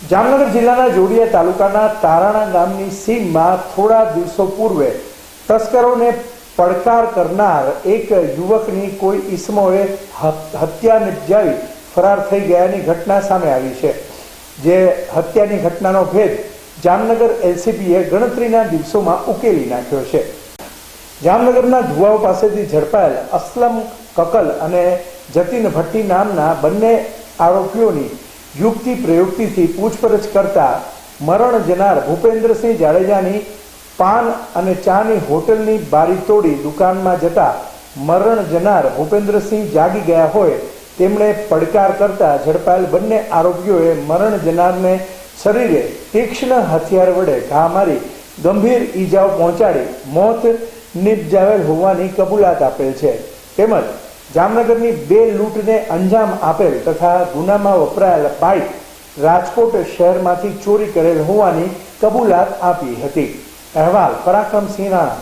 જામનગર જિલ્લાના જોડિયા તાલુકાના તારાણા ગામની સીમમાં થોડા દિવસો પૂર્વે તસ્કરોને પડકાર કરનાર એક યુવકની કોઈ ઈસમોએ હત્યા નિપજાવી ફરાર થઈ ગયાની ઘટના સામે આવી છે। જે હત્યાની ઘટનાનો ભેદ જામનગર એલસીબીએ ગણતરીના દિવસોમાં ઉકેલી નાખ્યો છે। જામનગરના ધુવાવ પાસેથી ઝડપાયેલ અસલમ કકલ અને જતીન ભટ્ટી નામના બંને આરોપીઓની યુક્તિ પ્રયુક્તિથી પૂછપરછ કરતા મરણ જનાર ભૂપેન્દ્રસિંહ જાડેજાની પાન અને ચાની હોટલની બારી તોડી દુકાનમાં જતા મરણ જનાર ભૂપેન્દ્રસિંહ જાગી ગયા હોય તેમણે પડકાર કરતા ઝડપાયેલ બંને આરોપીઓએ મરણ જનારને શરીરે તીક્ષ્ણ હથિયાર વડે ઘા મારી ગંભીર ઈજાઓ પહોંચાડી મોત નિપજાવેલ હોવાની કબૂલાત આપેલ છે। તેમજ જામનગરની બે લૂંટને અંજામ આપેલ તથા ગુનામાં વપરાયેલ બાઇક રાજકોટ શહેરમાંથી ચોરી કરેલ હોવાની કબૂલાત આપી હતી। અહેવાલ પરાક્રમસિંહ રાણા।